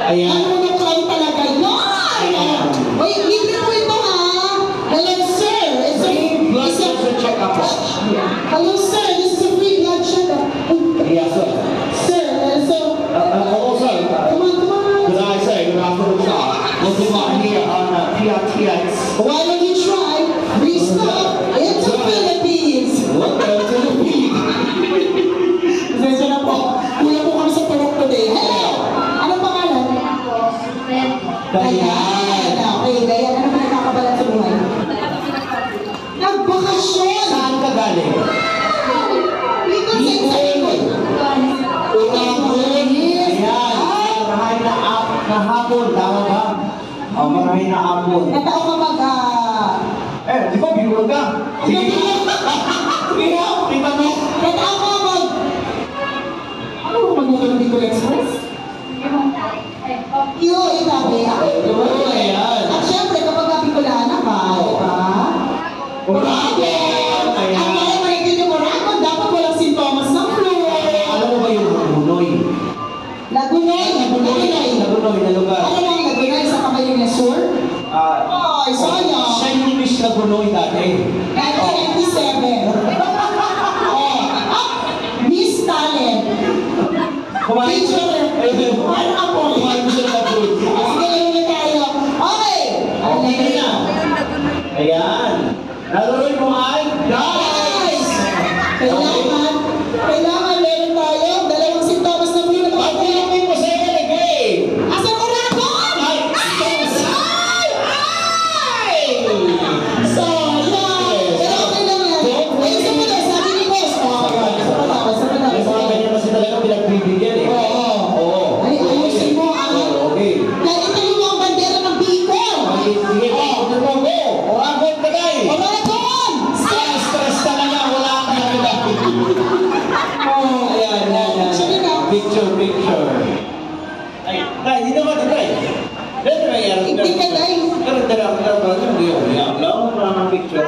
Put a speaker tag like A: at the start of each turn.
A: Ayan.
B: Ano na try talaga yun?
A: Ayan.
B: Uy, libre po ito ha. Hello sir. It's a
A: Blood pressure check-up.
B: Hello sir, this is a free blood check-up.
A: Yes, sir.
B: Sir,
A: Also,
B: come on.
A: as I say, good afternoon, sir. Welcome on here on PRTX.
B: Why don't you try restart into Philippines?
A: Welcome to the Philippines.
B: Pasensya na po. Kuya po kami sa Turok today. Hello! Anong pangalan? Dayan. Okay, Dayan. Ano ba nakakabalan sa buhay? Nagbakasyon!
A: Saan ka galing?
B: Dito sa Ikot.
A: Ayan. Marahay na hapon. Tama ba? Marahay na hapon.
B: Natao ka mag...
A: Di ba viewer ka? Sige. Sige nga, kita mo.
B: Natao ka mag... Ano mo magbuka ng Bicol Express? Itabi.
A: Ayan.
B: At syempre, kapag Bicolana ka, di ba? Morago! Ang mga marigil ni Morago, dapat walang sintomas ng flu.
A: Alam mo ba yung Lagunoy?
B: Lagunoy
A: Na lugar.
B: Ano mo ang Lagunoy sa Kamayong Sur? Ay, sayang.
A: Siya yung Miss Lagunoy dati.
B: 1997. Miss Talent.
A: Kumain ko siya.
B: Ano ako?
A: Kumain ko siya ng Lagunoy.
B: Sige, lang na tayo. Okay.
A: Okay na. Ayan. Lagunoy mo ay
B: Guys! Kailangan meron tayo dalawang sintomas na flu na
A: Pagpilapin mo sa LG!
B: Asan ko na ako?
A: Ay!
B: Sayang! Pero okay lang yan. Ay, isa pa daw, sabi ni Boss. Isa pa daw.
A: May mga ganyan kasi talaga pinagbibigyan eh. Oo.
B: Ay, ayusin mo ang...
A: Okay.
B: Dahil itayo mo ang bandera ng Bicol.
A: Sige, pagpapin mo go! Oragon ka guys!
B: Oragon!
A: Stress talaga, wala ka na. Ayan. Picture. Ay, hindi naman, Dray.
B: Hindi ka, Day.
A: Pero dala ko lang, hindi ako lang picture.